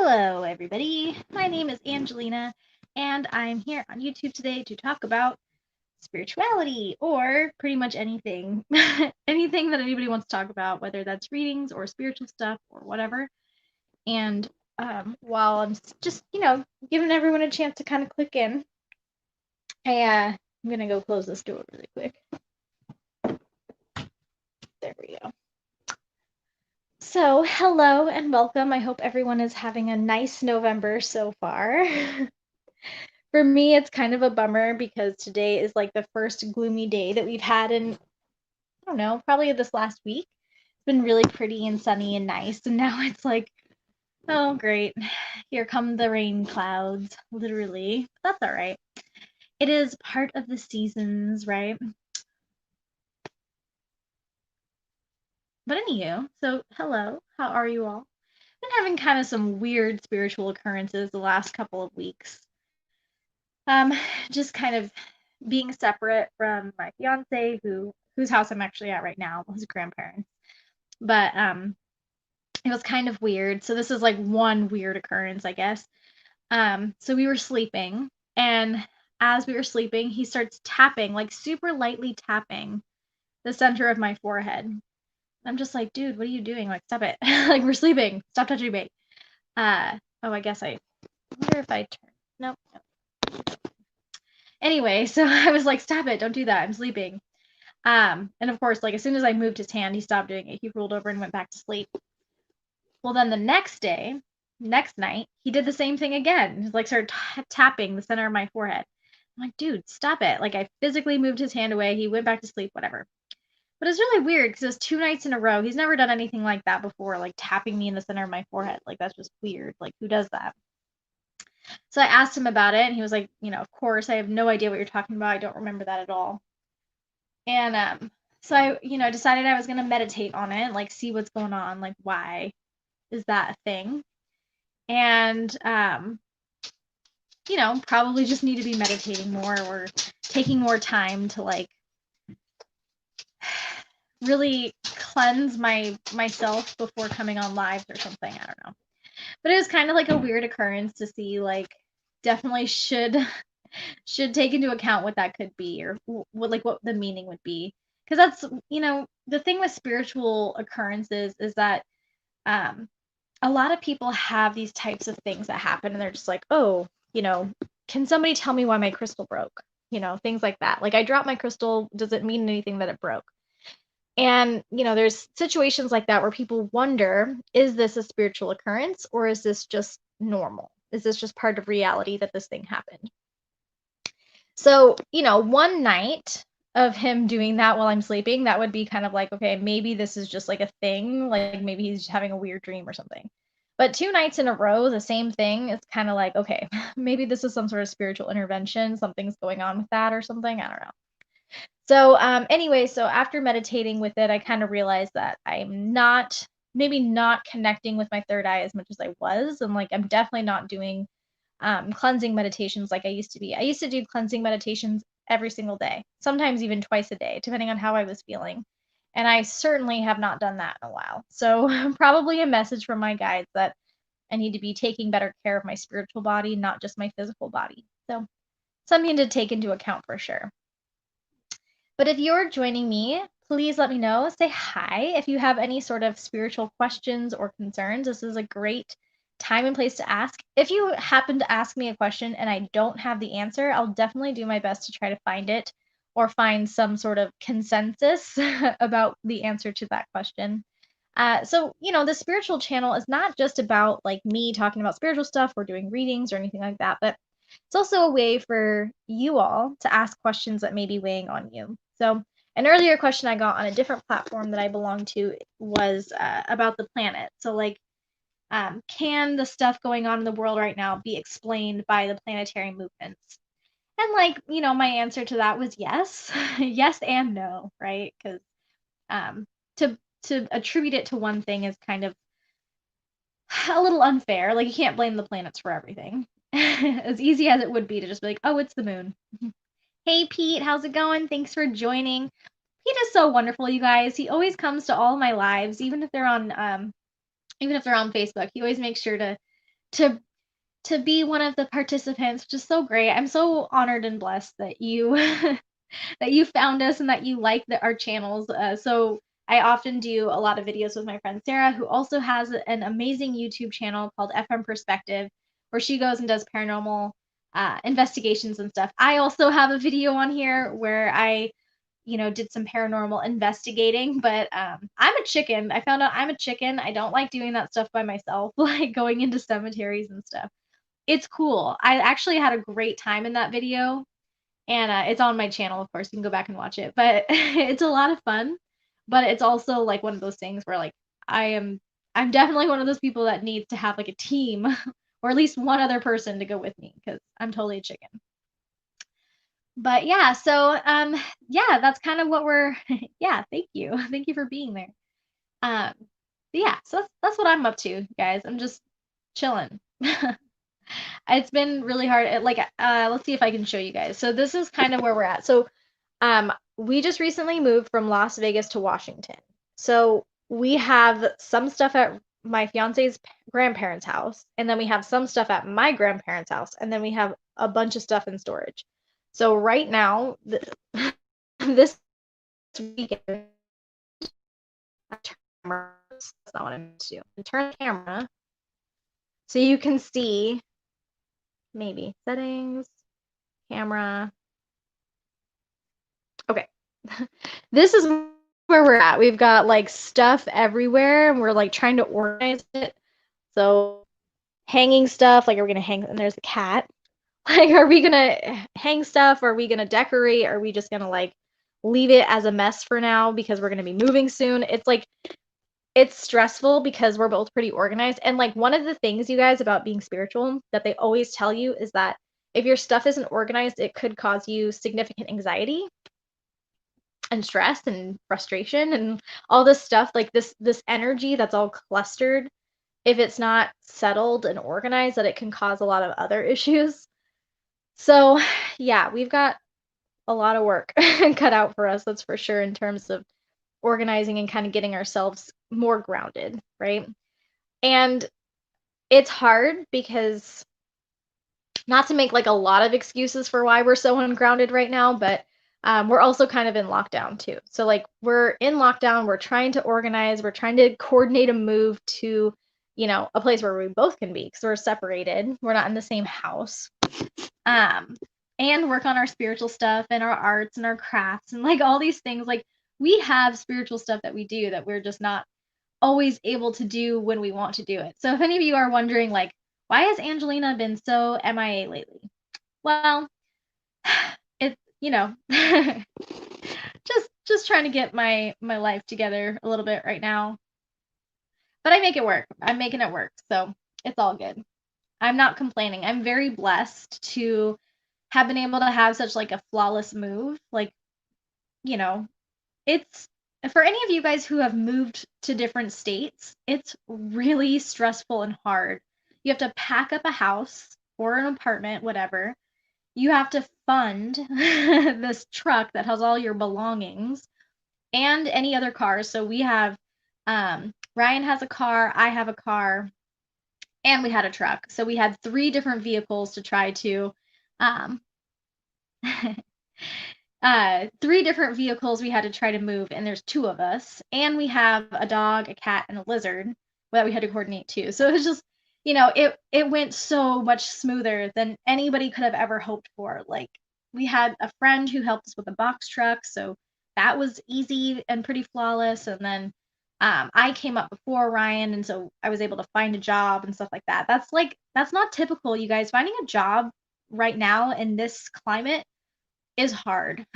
Hello, everybody. My name is Angelina, and I'm here on YouTube today to talk about spirituality or pretty much anything. Anything that anybody wants to talk about, whether that's readings or spiritual stuff or whatever. And while I'm just, giving everyone a chance to kind of click in, I'm going to go close this door really quick. There we go. So, hello and welcome. I hope everyone is having a nice November so far. For me, it's kind of a bummer because today is like the first gloomy day that we've had in, I don't know, probably this last week. It's been really pretty and sunny and nice, and now it's like, oh, great. Here come the rain clouds, literally. But that's all right. It is part of the seasons, right? But anywho, so hello, how are you all? Been having kind of some weird spiritual occurrences the last couple of weeks. Um, just kind of being separate from my fiance, whose house I'm actually at right now, his grandparents. But it was kind of weird. So this is like one weird occurrence, I guess. So we were sleeping, and as we were sleeping, he starts tapping, like super lightly tapping the center of my forehead. I'm just like, dude, what are you doing? Like, stop it. Like, we're sleeping. Stop touching me. Oh, I guess I wonder if I turn. Nope. Anyway, so I was like, stop it. Don't do that. I'm sleeping. And of course, like as soon as I moved his hand, he stopped doing it. He rolled over and went back to sleep. Well, then the next night, he did the same thing again. He like started tapping the center of my forehead. I'm like, dude, stop it. Like I physically moved his hand away. He went back to sleep, whatever. But it's really weird because it was 2 nights in a row. He's never done anything like that before, like tapping me in the center of my forehead. Like that's just weird. Like who does that? So I asked him about it, and he was like, of course, I have no idea what you're talking about. I don't remember that at all. And so I, decided I was gonna meditate on it, like see what's going on, like why is that a thing? And probably just need to be meditating more or taking more time to like really cleanse myself before coming on lives or something. I don't know. But it was kind of like a weird occurrence to see, like definitely should take into account what that could be or what the meaning would be. Because that's, the thing with spiritual occurrences is that a lot of people have these types of things that happen and they're just like, oh, can somebody tell me why my crystal broke? Things like that. Like I dropped my crystal, does it mean anything that it broke? And, there's situations like that where people wonder, is this a spiritual occurrence or is this just normal? Is this just part of reality that this thing happened? So, one night of him doing that while I'm sleeping, that would be kind of like, okay, maybe this is just like a thing, like maybe he's having a weird dream or something. But 2 nights in a row, the same thing, it's kind of like, okay, maybe this is some sort of spiritual intervention, something's going on with that or something, I don't know. So, anyway, so after meditating with it, I kind of realized that I'm maybe not connecting with my third eye as much as I was, and like I'm definitely not doing cleansing meditations like I used to be. I used to do cleansing meditations every single day, sometimes even twice a day, depending on how I was feeling. And I certainly have not done that in a while. So probably a message from my guides that I need to be taking better care of my spiritual body, not just my physical body. So something to take into account for sure. But if you're joining me, please let me know. Say hi if you have any sort of spiritual questions or concerns. This is a great time and place to ask. If you happen to ask me a question and I don't have the answer, I'll definitely do my best to try to find it or find some sort of consensus about the answer to that question. So, the spiritual channel is not just about like me talking about spiritual stuff or doing readings or anything like that, but it's also a way for you all to ask questions that may be weighing on you. So, an earlier question I got on a different platform that I belong to was about the planet. So, like, can the stuff going on in the world right now be explained by the planetary movements? And, like, my answer to that was yes, yes and no, right? Because to attribute it to one thing is kind of a little unfair. Like, you can't blame the planets for everything. As easy as it would be to just be like, oh, it's the moon. Hey, Pete, how's it going? Thanks for joining. Pete is so wonderful, you guys. He always comes to all my lives, even if they're on Facebook. He always makes sure to to be one of the participants, which is so great. I'm so honored and blessed that you that you found us and that you like our channels. So I often do a lot of videos with my friend Sarah, who also has an amazing YouTube channel called FM Perspective, where she goes and does paranormal investigations and stuff. I also have a video on here where I, did some paranormal investigating, but I'm a chicken. I found out I'm a chicken. I don't like doing that stuff by myself, like going into cemeteries and stuff. It's cool. I actually had a great time in that video, and it's on my channel, of course. You can go back and watch it, but it's a lot of fun. But it's also like one of those things where like I'm definitely one of those people that needs to have like a team or at least one other person to go with me because I'm totally a chicken. But yeah, so yeah, that's kind of what we're yeah, thank you. Thank you for being there. Um but yeah, so that's what I'm up to, guys. I'm just chilling. It's been really hard. Like, let's see if I can show you guys. So this is kind of where we're at. So, we just recently moved from Las Vegas to Washington. So we have some stuff at my fiance's grandparents' house, and then we have some stuff at my grandparents' house, and then we have a bunch of stuff in storage. So right now, this weekend, that's not what I meant to do. Turn the camera so you can see. Maybe settings, camera. Okay. This is where we're at. We've got like stuff everywhere and we're like trying to organize it. So hanging stuff, like are we gonna hang, and there's a cat. Like, are we gonna hang stuff? Are we gonna decorate? Are we just gonna like leave it as a mess for now because we're gonna be moving soon? It's like it's stressful because we're both pretty organized. And like one of the things, you guys, about being spiritual that they always tell you is that if your stuff isn't organized, it could cause you significant anxiety and stress and frustration and all this stuff, like this energy that's all clustered. If it's not settled and organized, that it can cause a lot of other issues. So yeah, we've got a lot of work cut out for us, that's for sure, in terms of organizing and kind of getting ourselves more grounded, right? And it's hard because, not to make like a lot of excuses for why we're so ungrounded right now, but we're also kind of in lockdown too. So like we're in lockdown, we're trying to organize, we're trying to coordinate a move to, a place where we both can be because we're separated. We're not in the same house. And work on our spiritual stuff and our arts and our crafts and like all these things. Like we have spiritual stuff that we do that we're just not always able to do when we want to do it. So if any of you are wondering, like, why has Angelina been so MIA lately? Well, it's, just trying to get my life together a little bit right now. But I make it work. I'm making it work. So it's all good. I'm not complaining. I'm very blessed to have been able to have such like a flawless move. Like, it's for any of you guys who have moved to different states, it's really stressful and hard. You have to pack up a house or an apartment, whatever. You have to fund this truck that has all your belongings and any other cars. So we have Ryan has a car, I have a car, and we had a truck. So we had 3 different vehicles to try to um 3 different vehicles we had to try to move, and there's 2 of us, and we have a dog, a cat, and a lizard that we had to coordinate too. So it was just, it went so much smoother than anybody could have ever hoped for. Like we had a friend who helped us with a box truck, so that was easy and pretty flawless. And then I came up before Ryan, and so I was able to find a job and stuff like that. That's not typical, you guys. Finding a job right now in this climate is hard.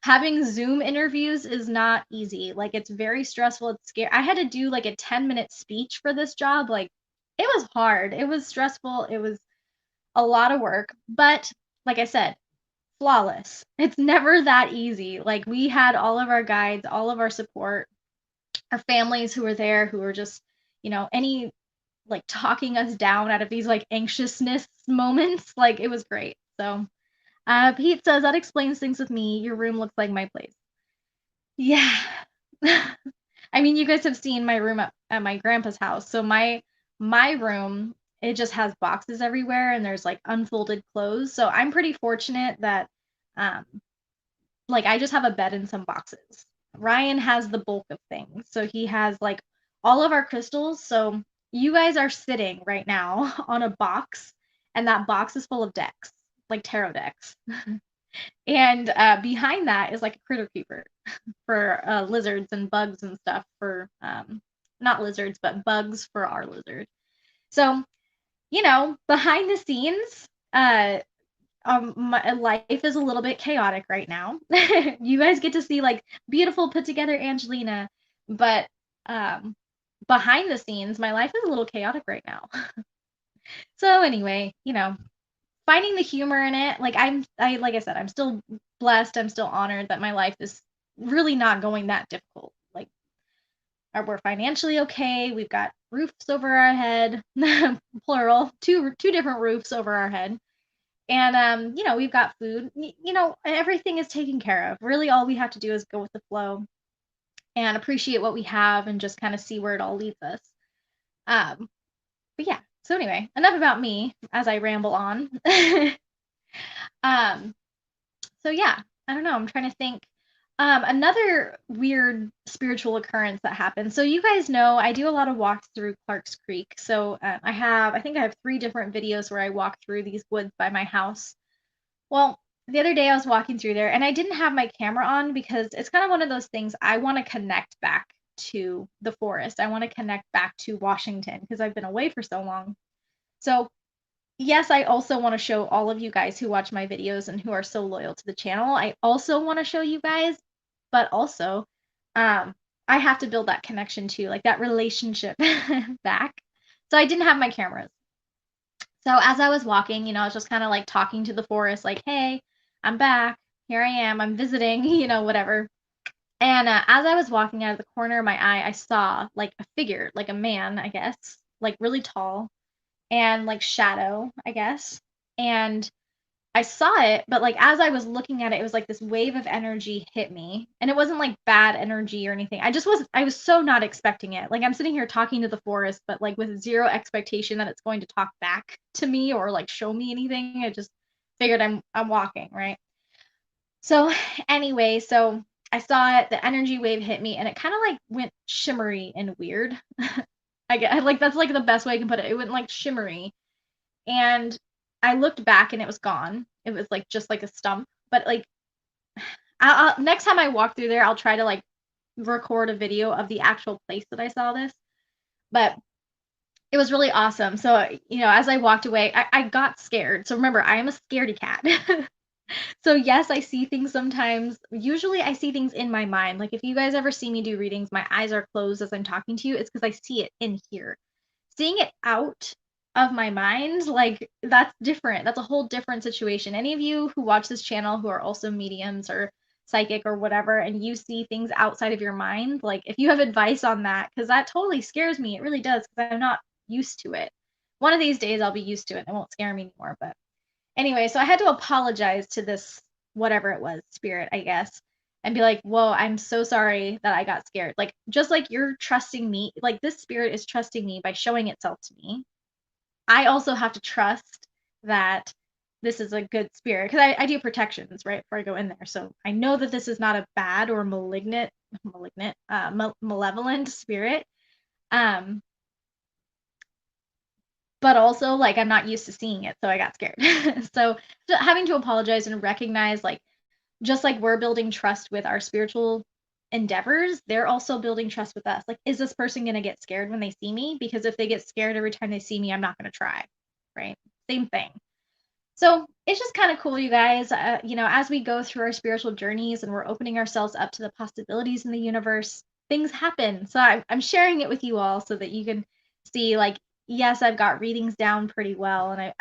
Having Zoom interviews is not easy. Like it's very stressful. It's scary. I had to do like a 10-minute speech for this job. Like it was hard. It was stressful. It was a lot of work, but like I said, flawless. It's never that easy. Like we had all of our guides, all of our support, our families who were there, who were just, any like talking us down out of these like anxiousness moments. Like it was great. So Pete says, that explains things with me. Your room looks like my place. Yeah. I mean, you guys have seen my room at my grandpa's house. So my room it just has boxes everywhere and there's like unfolded clothes. So I'm pretty fortunate that um like I just have a bed and some boxes. Ryan has the bulk of things. So he has like all of our crystals. So you guys are sitting right now on a box, and that box is full of decks, like tarot decks. And behind that is like a critter keeper for lizards and bugs and stuff for not lizards, but bugs for our lizard. So, behind the scenes, my life is a little bit chaotic right now. You guys get to see like beautiful put together Angelina, but um, behind the scenes, my life is a little chaotic right now. So anyway, finding the humor in it, like like I said, I'm still blessed. I'm still honored that my life is really not going that difficult. Like, we're financially okay. We've got roofs over our head, plural, two different roofs over our head. And we've got food. Everything is taken care of. Really, all we have to do is go with the flow and appreciate what we have and just kind of see where it all leads us. But yeah. So anyway, enough about me as I ramble on. um, so yeah, I don't know. I'm trying to think. Another weird spiritual occurrence that happened. So you guys know I do a lot of walks through Clark's Creek. So I think I have 3 different videos where I walk through these woods by my house. Well, the other day I was walking through there and I didn't have my camera on because it's kind of one of those things. I want to connect back to the forest. I want to connect back to Washington because I've been away for so long. So yes, I also want to show all of you guys who watch my videos and who are so loyal to the channel. I also want to show you guys, but also I have to build that connection too, like that relationship back. So I didn't have my cameras. So as I was walking, I was just kind of like talking to the forest, like, hey, I'm back. Here I am. I'm visiting, whatever. And as I was walking out of the corner of my eye, I saw like a figure, like a man, I guess, like really tall and like shadow, I guess. And I saw it, but like as I was looking at it, it was like this wave of energy hit me. And it wasn't like bad energy or anything. I was so not expecting it. Like I'm sitting here talking to the forest, but like with zero expectation that it's going to talk back to me or like show me anything. I just figured I'm walking, right? So anyway, so I saw it, the energy wave hit me, and it kind of like went shimmery and weird. I get like that's like the best way I can put it. It went like shimmery. And I looked back and it was gone. It was like just like a stump. But like next time I walk through there, I'll try to like record a video of the actual place that I saw this. But it was really awesome. So, as I walked away, I got scared. So remember, I am a scaredy cat. So yes, I see things sometimes. Usually I see things in my mind. Like if you guys ever see me do readings, my eyes are closed as I'm talking to you. It's because I see it in here. Seeing it out of my mind, like that's different. That's a whole different situation. Any of you who watch this channel who are also mediums or psychic or whatever, and you see things outside of your mind, like if you have advice on that, because that totally scares me. It really does, because I'm not used to it. One of these days I'll be used to it. It won't scare me anymore. But anyway, so I had to apologize to this, whatever it was, spirit, I guess, and be like, whoa, I'm so sorry that I got scared. Like, just like you're trusting me, like this spirit is trusting me by showing itself to me. I also have to trust that this is a good spirit because I do protections right before I go in there. So I know that this is not a bad or malevolent spirit. But also like I'm not used to seeing it, so I got scared. So having to apologize and recognize, like, just like we're building trust with our spiritual endeavors, they're also building trust with us. Like, is this person going to get scared when they see me? Because if they get scared every time they see me, I'm not going to try, right? Same thing. So it's just kind of cool, you guys. As we go through our spiritual journeys and we're opening ourselves up to the possibilities in the universe, things happen. So I'm sharing it with you all so that you can see, like, yes, I've got readings down pretty well, and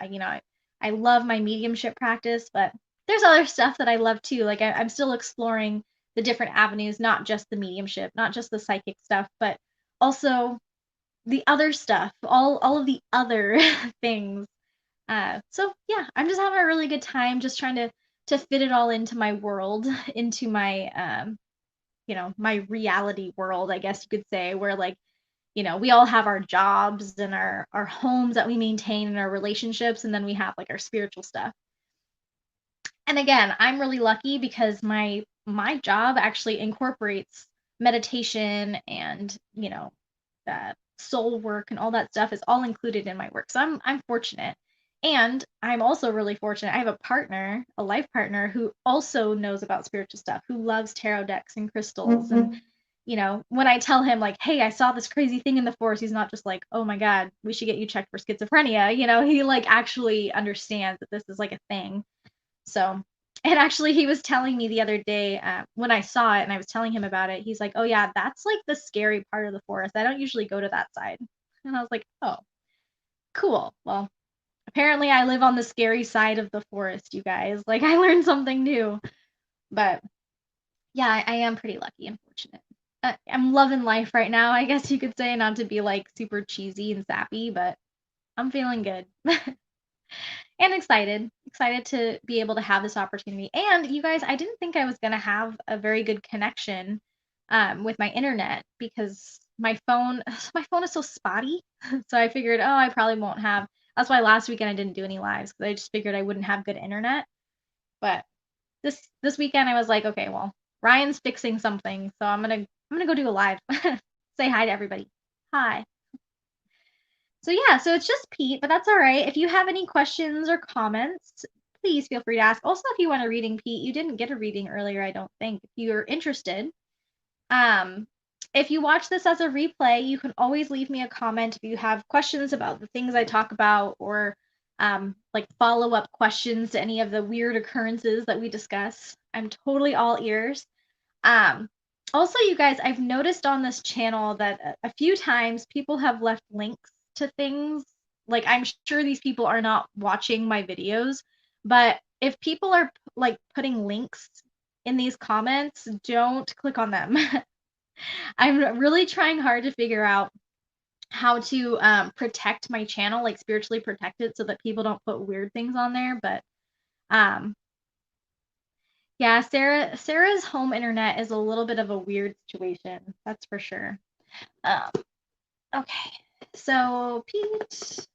I love my mediumship practice, but there's other stuff that I love too. Like I'm still exploring the different avenues, not just the mediumship, not just the psychic stuff, but also the other stuff, all of the other things. So yeah, I'm just having a really good time, just trying to fit it all into my world, into my my reality world, I guess you could say, where like we all have our jobs and our homes that we maintain and our relationships, and then we have like our spiritual stuff. And again, I'm really lucky because my job actually incorporates meditation and, soul work and all that stuff is all included in my work. So I'm fortunate. And I'm also really fortunate. I have a partner, a life partner who also knows about spiritual stuff, who loves tarot decks and crystals. And, when I tell him like, "Hey, I saw this crazy thing in the forest," he's not just like, "Oh my God, we should get you checked for schizophrenia." He like actually understands that this is like a thing. So, and actually, he was telling me the other day when I saw it and I was telling him about it, he's like, "Oh, yeah, that's like the scary part of the forest. I don't usually go to that side." And I was like, "Oh, cool. Well, apparently, I live on the scary side of the forest, you guys. Like, I learned something new." But yeah, I am pretty lucky and fortunate. I'm loving life right now, I guess you could say, not to be like super cheesy and sappy, but I'm feeling good. And excited to be able to have this opportunity. And you guys, I didn't think I was going to have a very good connection with my internet because my phone is so spotty. So I figured, oh, I probably won't have. That's why last weekend I didn't do any lives because I just figured I wouldn't have good internet. But this weekend I was like, okay, well, Ryan's fixing something, so I'm gonna go do a live. Say hi to everybody. Hi. So yeah, so it's just Pete, but that's all right. If you have any questions or comments, please feel free to ask. Also, if you want a reading, Pete, you didn't get a reading earlier, I don't think. If you're interested, um, if you watch this as a replay, you can always leave me a comment if you have questions about the things I talk about or like follow-up questions to any of the weird occurrences that we discuss. I'm totally all ears. Um, Also, you guys, I've noticed on this channel that a few times people have left links to things. Like, I'm sure these people are not watching my videos, but if people are like putting links in these comments, don't click on them. I'm really trying hard to figure out how to protect my channel, like spiritually protect it so that people don't put weird things on there. But um, yeah, Sarah's home internet is a little bit of a weird situation, that's for sure. Um, okay, so Pete.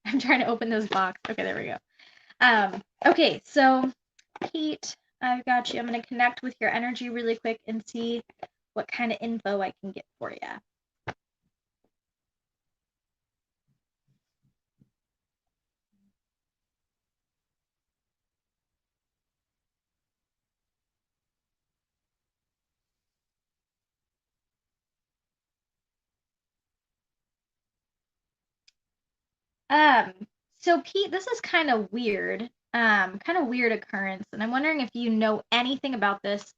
I'm trying to open this box. Okay, there we go. Okay, so Pete, I've got you. I'm gonna connect with your energy really quick and see what kind of info I can get for you. Um, so Pete, this is kind of weird occurrence, and I'm wondering if you know anything about this.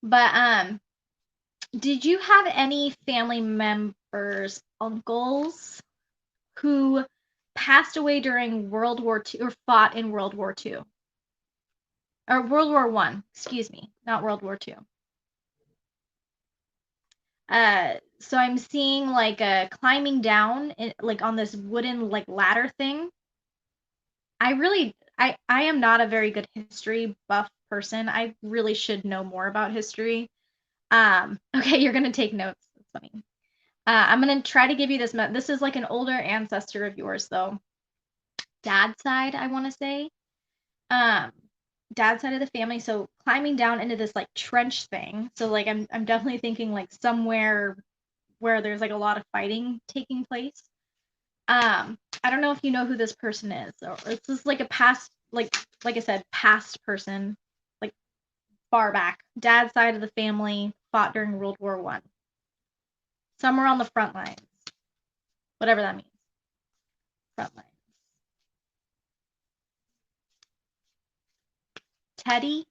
But did you have any family members, uncles, who passed away during World War II or fought in World War II? Or World War One, excuse me, not World War II. So I'm seeing like climbing down like on this wooden like ladder thing. I am not a very good history buff person. I really should know more about history. Okay, you're gonna take notes. That's funny. I'm gonna try to give you this. This is like an older ancestor of yours, though. Dad's side, I want to say. Um, Dad's side of the family. So climbing down into this like trench thing. So like I'm definitely thinking like somewhere where there's like a lot of fighting taking place. I don't know if you know who this person is. So this is like a past, like I said, past person, like far back. Dad's side of the family fought during World War One. Somewhere on the front lines, whatever that means. Front lines. Teddy.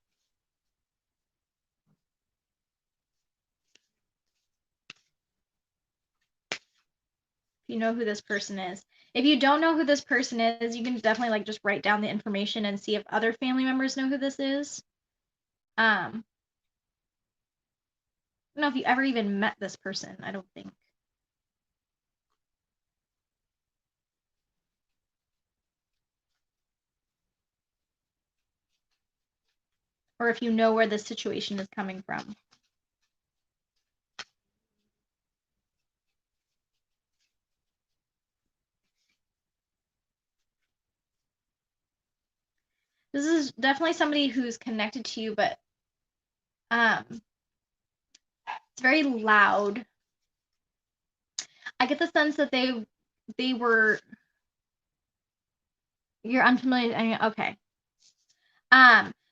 If you know who this person is. If you don't know who this person is, you can definitely like just write down the information and see if other family members know who this is. I don't know if you ever even met this person. I don't think. or if you know where this situation is coming from. This is definitely somebody who's connected to you, but it's very loud. I get the sense that they were, you're unfamiliar. I mean, okay.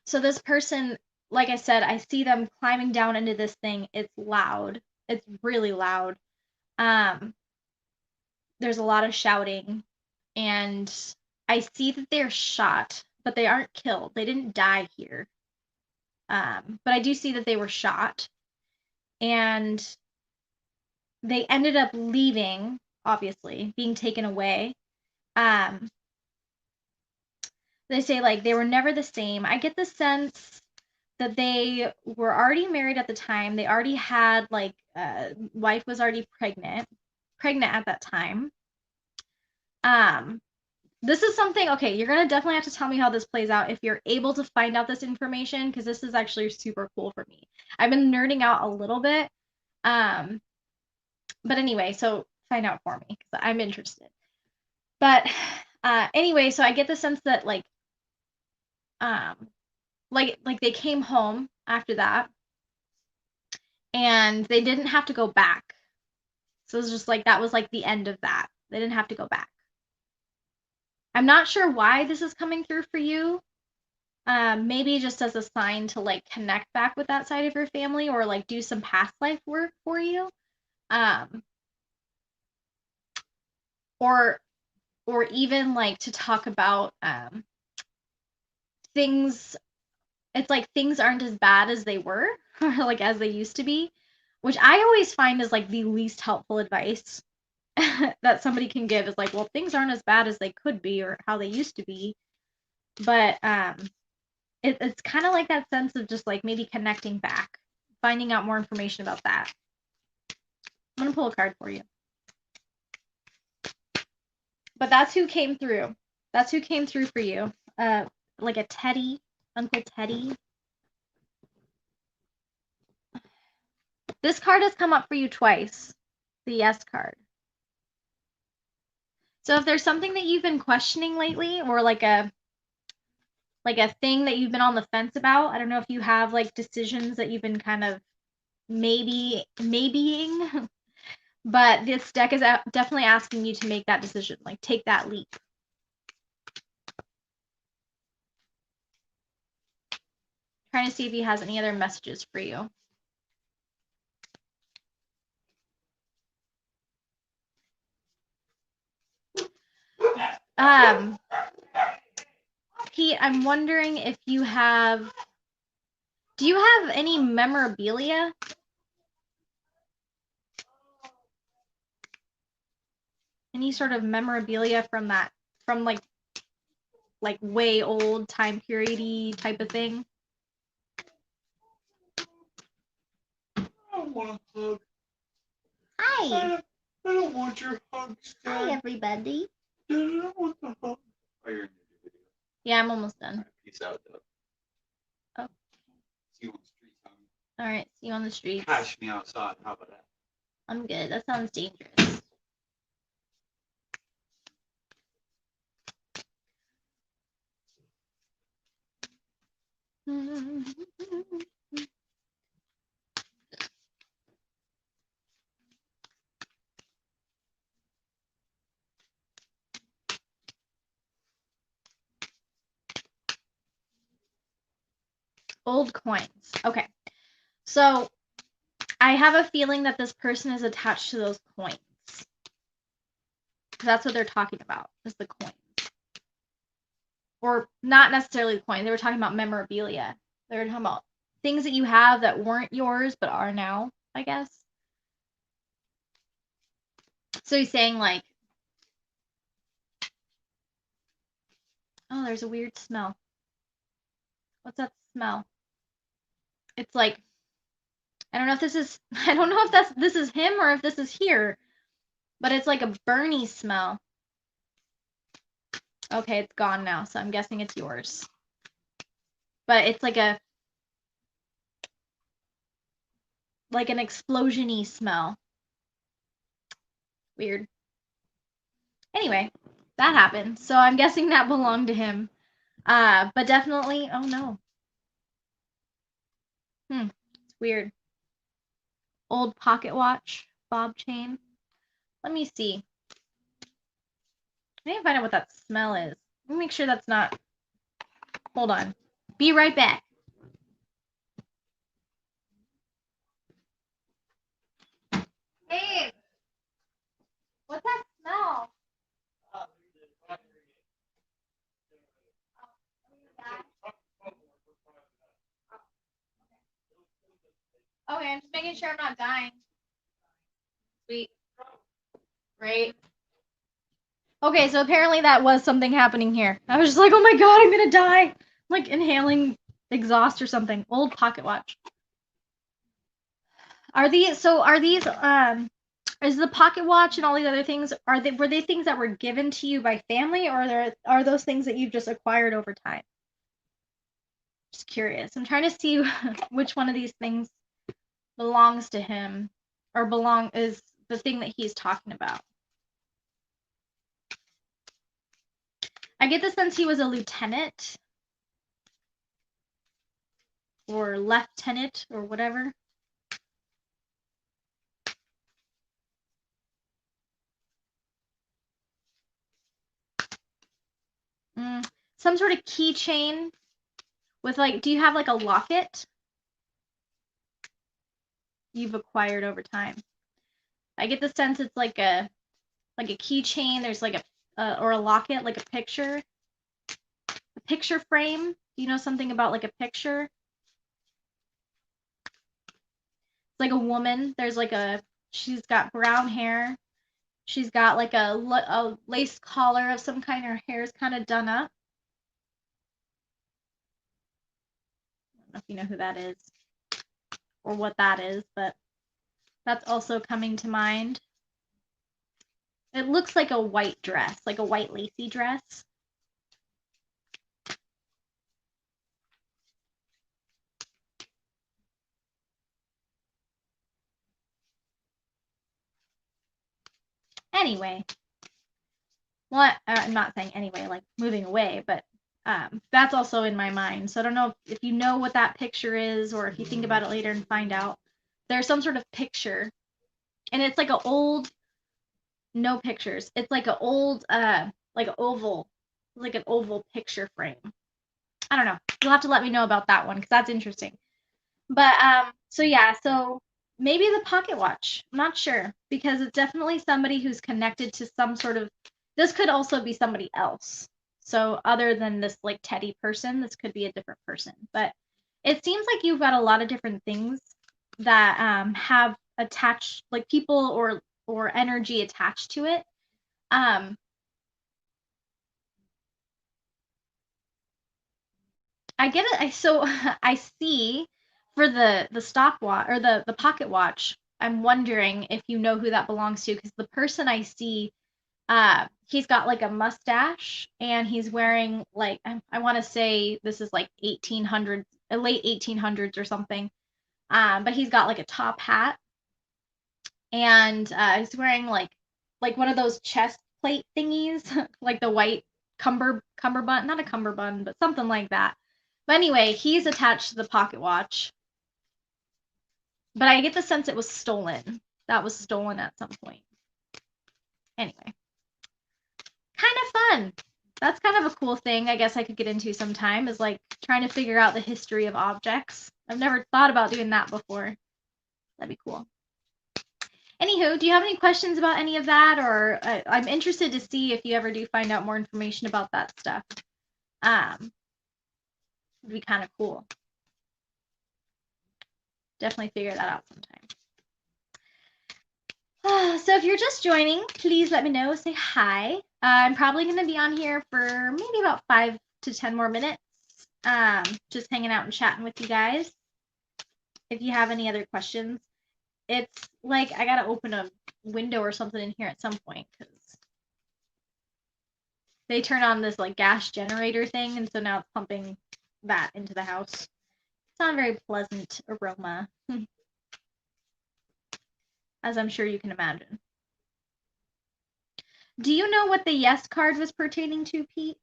So this person, like I said, I see them climbing down into this thing. It's loud. It's really loud. There's a lot of shouting, and I see that they're shot, but they aren't killed. They didn't die here. But I do see that they were shot, and they ended up leaving, obviously, being taken away. They say like they were never the same. I get the sense that they were already married at the time. They already had like wife was already pregnant at that time. This is something, okay, you're gonna definitely have to tell me how this plays out if you're able to find out this information, because this is actually super cool for me. I've been nerding out a little bit. But anyway, so find out for me because I'm interested. But anyway, so I get the sense that like they came home after that and they didn't have to go back. So it was just like that was like the end of that. They didn't have to go back. I'm not sure why this is coming through for you. Maybe just as a sign to like connect back with that side of your family or like do some past life work for you. Or even like to talk about things. It's like things aren't as bad as they were, or like as they used to be, which I always find is like the least helpful advice that somebody can give is like, well, things aren't as bad as they could be or how they used to be. But it's kind of like that sense of just like maybe connecting back, finding out more information about that. I'm gonna pull a card for you. But that's who came through. That's who came through for you. Like a Teddy, Uncle Teddy. This card has come up for you twice. The Yes card. So if there's something that you've been questioning lately, or like a thing that you've been on the fence about, I don't know if you have like decisions that you've been kind of maybeing, but this deck is definitely asking you to make that decision, like take that leap. Trying to see if he has any other messages for you. Pete, I'm wondering if you have, do you have any memorabilia? Any sort of memorabilia from that, from like way old time period-y type of thing? I don't want a hug. Hi. I don't want your hugs, Dad. Hi, everybody. Dad, I don't want the hug. Oh, you're in your video. Yeah, I'm almost done. Right, peace out, though. Oh. See you on the streets, honey. All right, see you on the streets. Catch me outside. How about that? I'm good. That sounds dangerous. Old coins. Okay. So I have a feeling that this person is attached to those coins. That's what they're talking about, is the coins. Or not necessarily the coins. They were talking about memorabilia. They were talking about things that you have that weren't yours but are now, I guess. So he's saying like, oh, there's a weird smell. What's that smell? It's like, I don't know if this is, I don't know if this is him or if this is here, but it's like a burny smell. Okay, it's gone now, so I'm guessing it's yours. But it's like a, like an explosion-y smell. Weird. Anyway, that happened. So I'm guessing that belonged to him. But definitely, oh no. It's weird. Old pocket watch, bob chain. Let me see. I need to find out what that smell is. Let me make sure that's not. Hold on. Be right back. Babe, what's that smell? Okay, I'm just making sure I'm not dying. Sweet. Great. Okay, so apparently that was something happening here. I was just like, oh my god, I'm gonna die. I'm like inhaling exhaust or something. Old pocket watch. Are these is the pocket watch and all these other things, were they things that were given to you by family, or are those things that you've just acquired over time? Just curious. I'm trying to see which one of these things belongs to him, or is the thing that he's talking about. I get the sense he was a lieutenant or lieutenant or whatever. Some sort of keychain with like, do you have like a locket you've acquired over time? I get the sense it's like a keychain. There's like or a locket, like a picture frame. Do you know something about like a picture? It's like a woman. There's like she's got brown hair. She's got like a lace collar of some kind. Her hair is kind of done up. I don't know if you know who that is or what that is, but that's also coming to mind. It looks like a white dress, like a white lacy dress. Anyway, well, I'm not saying anyway, like moving away, but that's also in my mind. So I don't know if you know what that picture is, or if you think about it later and find out. There's some sort of picture, and it's like an old, no pictures. It's like an old, like an oval picture frame. I don't know. You'll have to let me know about that one because that's interesting. But so yeah, so maybe the pocket watch. I'm not sure because it's definitely somebody who's connected to some sort of. This could also be somebody else. So other than this like Teddy person, this could be a different person. But it seems like you've got a lot of different things that have attached, like people or energy attached to it. I get it. So I see for the stopwatch or the pocket watch. I'm wondering if you know who that belongs to, because the person I see, he's got like a mustache and he's wearing like I want to say this is like 1800s, late 1800s or something. But he's got like a top hat and he's wearing like one of those chest plate thingies, like the white cummerbund, not a cummerbund, but something like that. But anyway, he's attached to the pocket watch. But I get the sense it was stolen. That was stolen at some point. Anyway, kind of fun. That's kind of a cool thing I guess I could get into sometime, is like trying to figure out the history of objects. I've never thought about doing that before. That'd be cool. Anywho, do you have any questions about any of that? Or I'm interested to see if you ever do find out more information about that stuff. It'd be kind of cool. Definitely figure that out sometime. So if you're just joining, please let me know. Say hi. I'm probably going to be on here for maybe about 5 to 10 more minutes. Just hanging out and chatting with you guys. If you have any other questions. It's like I got to open a window or something in here at some point because they turn on this like gas generator thing, and so now it's pumping that into the house. It's not a very pleasant aroma. as I'm sure you can imagine. Do you know what the yes card was pertaining to, Pete?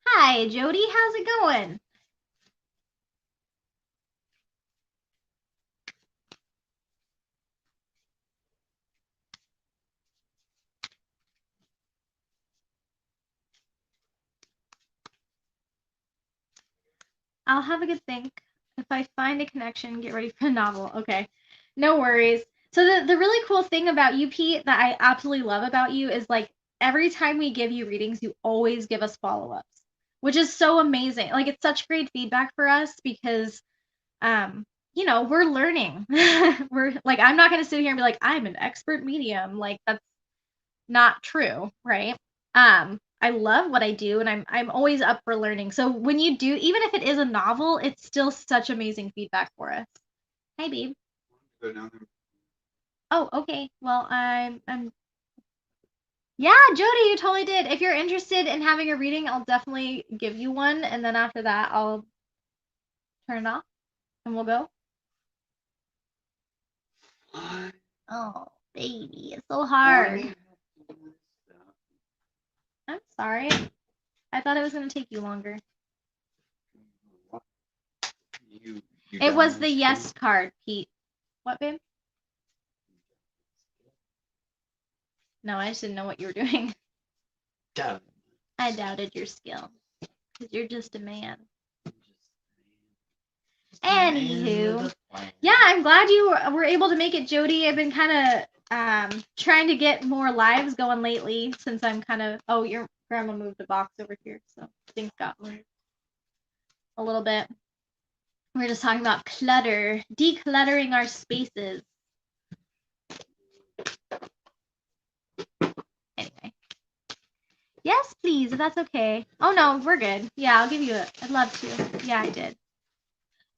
Hi, Jody. How's it going? I'll have a good think. If I find a connection, get ready for the novel. Okay. No worries. So the really cool thing about you, Pete, that I absolutely love about you is like every time we give you readings, you always give us follow-ups, which is so amazing. Like it's such great feedback for us because we're learning. We're like I'm not going to sit here and be like I'm an expert medium. Like that's not true, right? I love what I do and I'm always up for learning. So when you do, even if it is a novel, it's still such amazing feedback for us. Hi, babe. Go down there. Oh, okay. Well, I'm yeah, Jody, you totally did. If you're interested in having a reading, I'll definitely give you one, and then after that, I'll turn it off and we'll go. What? Oh, baby, it's so Why hard. do you have to do this stuff? I'm sorry. I thought it was gonna take you longer. What? You It was the download yes skills? card, Pete. What, babe? No, I just didn't know what you were doing. Doubt. I doubted your skill. Because you're just a man. Anywho. Yeah, I'm glad you were able to make it, Jody. I've been kind of trying to get more lives going lately since I'm kind of. Oh, your grandma moved a box over here, so things got moved a little bit. We're just talking about clutter, decluttering our spaces. Anyway. Yes, please, if that's okay. Oh no, we're good. Yeah, I'll give you it. I'd love to. Yeah, I did.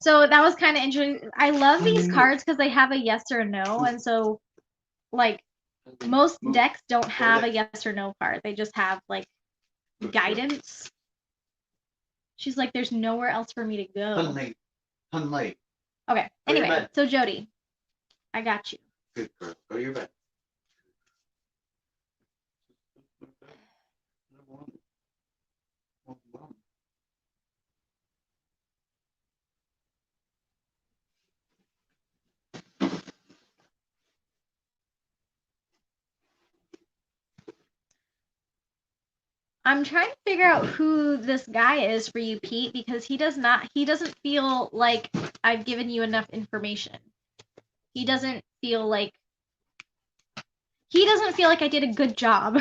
So that was kind of interesting. I love these cards because they have a yes or no, and so like most decks don't have a yes or no card. They just have like guidance. She's like, there's nowhere else for me to go. Unlike. Okay. Anyway, so Jody, I got you. Good girl. Go to your bed. I'm trying to figure out who this guy is for you, Pete, because he doesn't feel like I've given you enough information. He doesn't feel like I did a good job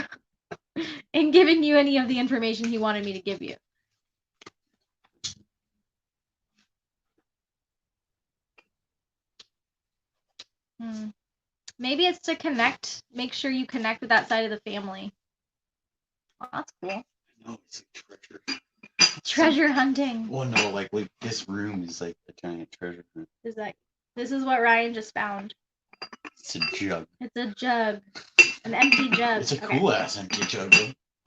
in giving you any of the information he wanted me to give you. Maybe it's to connect, make sure you connect with that side of the family. Oh, that's cool. No, it's like treasure. Treasure hunting. Well, no, like this room is like a giant treasure hunt. This is what Ryan just found. It's a jug. It's a jug. An empty jug. It's a cool ass empty jug.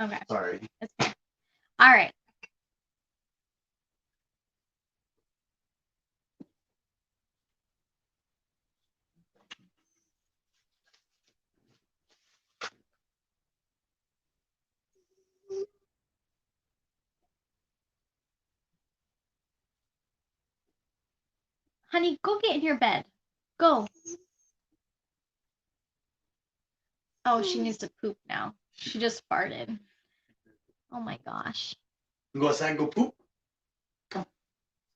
Okay. Sorry. It's okay. All right. Honey, go get in your bed. Go. Oh, she needs to poop now. She just farted. Oh my gosh. Go outside and go poop. Come.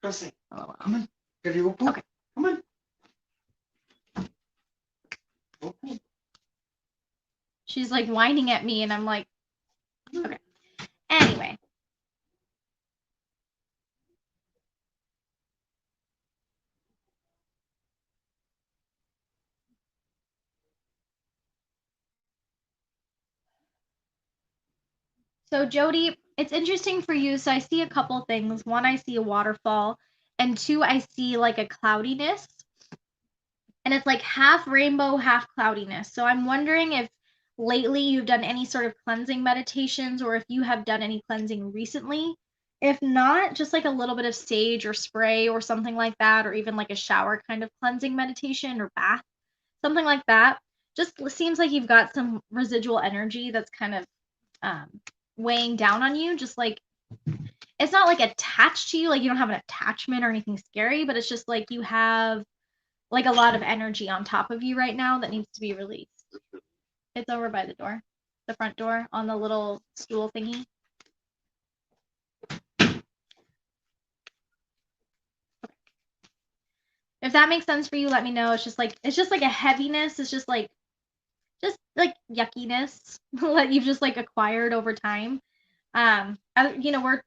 Go outside. Oh, wow. Come on. Gotta go poop. Okay. Come on. Go poop. She's like whining at me and I'm like, okay. Anyway. So Jody, it's interesting for you. So I see a couple things. One, I see a waterfall, and two, I see like a cloudiness. And it's like half rainbow, half cloudiness. So I'm wondering if lately you've done any sort of cleansing meditations or if you have done any cleansing recently If not, just like a little bit of sage or spray or something like that, or even like a shower kind of cleansing meditation or bath, something like that. Just seems like you've got some residual energy that's kind of weighing down on you. Just like it's not like attached to you, like you don't have an attachment or anything scary, but it's just like you have like a lot of energy on top of you right now that needs to be released. It's over by the door, the front door on the little stool thingy. If that makes sense for you, let me know. It's just like a heaviness. It's just like yuckiness that you've just like acquired over time. You know,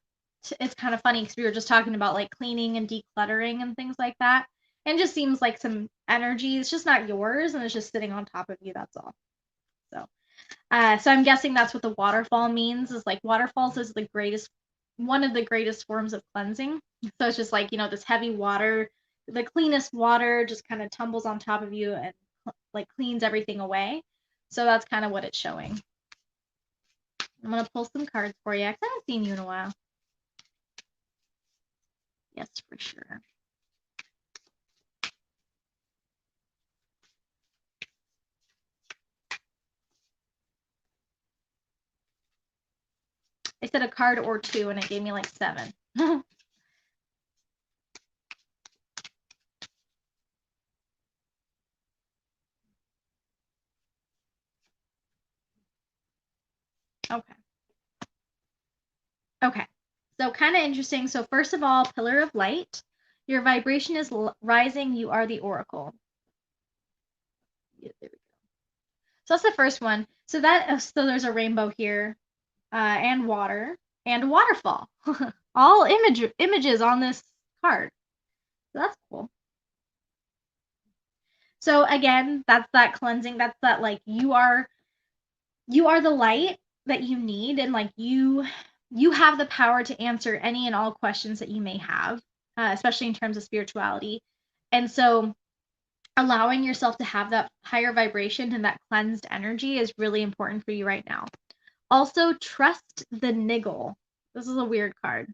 it's kind of funny because we were just talking about like cleaning and decluttering and things like that. And it just seems like some energy. It's just not yours, and it's just sitting on top of you. That's all. So I'm guessing that's what the waterfall means. Is like waterfalls is one of the greatest forms of cleansing. So it's just like, you know, this heavy water, the cleanest water just kind of tumbles on top of you and like cleans everything away. So that's kind of what it's showing. I'm gonna pull some cards for you. I haven't seen you in a while. Yes, for sure. I said a card or two, and it gave me like 7. Okay. Okay. So kind of interesting. So first of all, pillar of light. Your vibration is rising. You are the oracle. Yeah, there we go. So that's the first one. So there's a rainbow here, and water and a waterfall. All images on this card. So that's cool. So again, that's that cleansing. That's that like you are the light that you need, and like you have the power to answer any and all questions that you may have, especially in terms of spirituality. And so allowing yourself to have that higher vibration and that cleansed energy is really important for you right now. Also, trust the niggle. This is a weird card.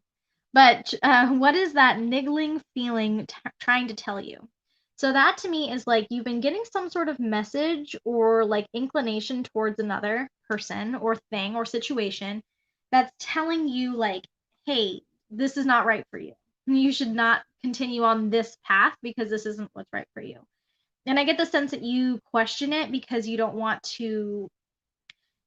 But what is that niggling feeling trying to tell you? So that to me is like you've been getting some sort of message or like inclination towards another person or thing or situation that's telling you like, hey, this is not right for you. You should not continue on this path because this isn't what's right for you. And I get the sense that you question it because you don't want to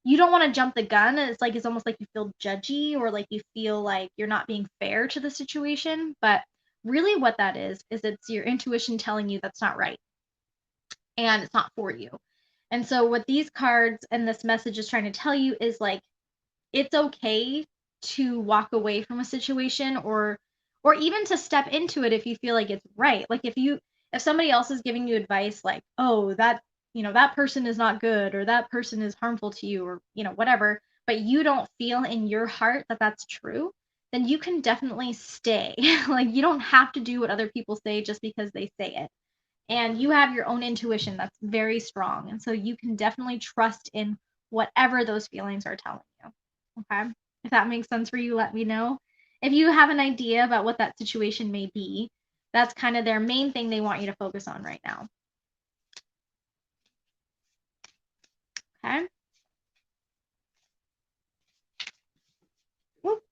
jump the gun. It's almost like you feel judgy or like you feel like you're not being fair to the situation. But really, what that is it's your intuition telling you that's not right and it's not for you. And so, what these cards and this message is trying to tell you is like, it's okay to walk away from a situation or even to step into it if you feel like it's right. Like if somebody else is giving you advice like, oh, that person is not good or that person is harmful to you or whatever, but you don't feel in your heart that that's true, then you can definitely stay. Like you don't have to do what other people say just because they say it. And you have your own intuition that's very strong. And so you can definitely trust in whatever those feelings are telling you. Okay. If that makes sense for you, let me know. If you have an idea about what that situation may be, that's kind of their main thing they want you to focus on right now. Okay. Whoop.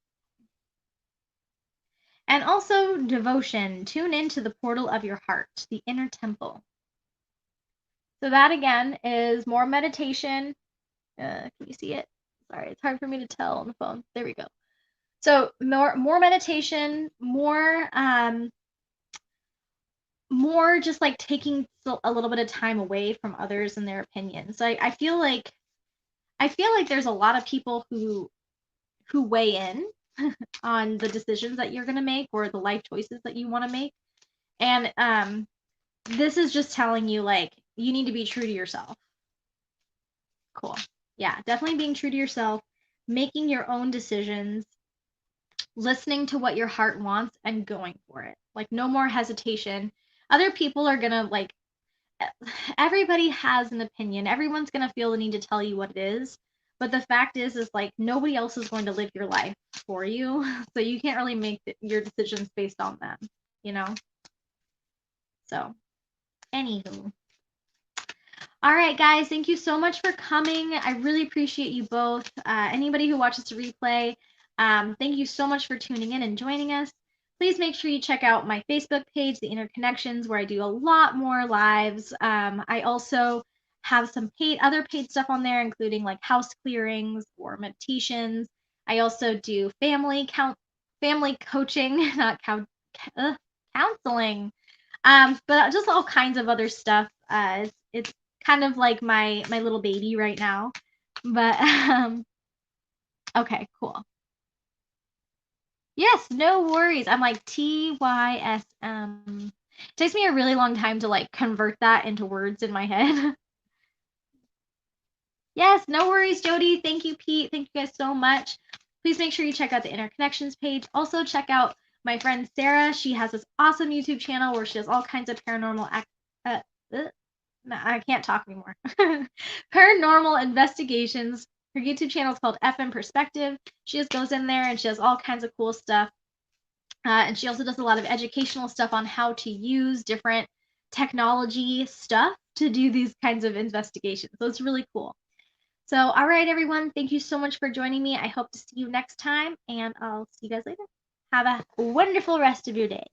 And also devotion. Tune into the portal of your heart, the inner temple. So that again is more meditation. Can you see it? Sorry, it's hard for me to tell on the phone. There we go. So more meditation, more just like taking a little bit of time away from others and their opinions. So I feel like there's a lot of people who weigh in on the decisions that you're gonna make or the life choices that you want to make. And this is just telling you like you need to be true to yourself. Cool. Yeah, definitely being true to yourself, making your own decisions, listening to what your heart wants and going for it. Like no more hesitation. Other people are gonna like everybody has an opinion. Everyone's gonna feel the need to tell you what it is. But the fact is like nobody else is going to live your life for you. So you can't really make your decisions based on them, you know? So, anywho. All right, guys, thank you so much for coming. I really appreciate you both. Anybody who watches the replay, thank you so much for tuning in and joining us. Please make sure you check out my Facebook page, The Interconnections, where I do a lot more lives. I also have some other paid stuff on there, including like house clearings or meditations. I also do family coaching, not counseling, but just all kinds of other stuff. It's kind of like my little baby right now. But okay, cool. Yes, no worries. I'm like TYSM. It takes me a really long time to like convert that into words in my head. Yes, no worries, Jody. Thank you, Pete. Thank you guys so much. Please make sure you check out the Interconnections page. Also, check out my friend Sarah. She has this awesome YouTube channel where she does all kinds of paranormal uh, uh, I can't talk anymore. Paranormal investigations. Her YouTube channel is called FM Perspective. She just goes in there and she does all kinds of cool stuff. And she also does a lot of educational stuff on how to use different technology stuff to do these kinds of investigations. So it's really cool. So, all right, everyone, thank you so much for joining me. I hope to see you next time, and I'll see you guys later. Have a wonderful rest of your day.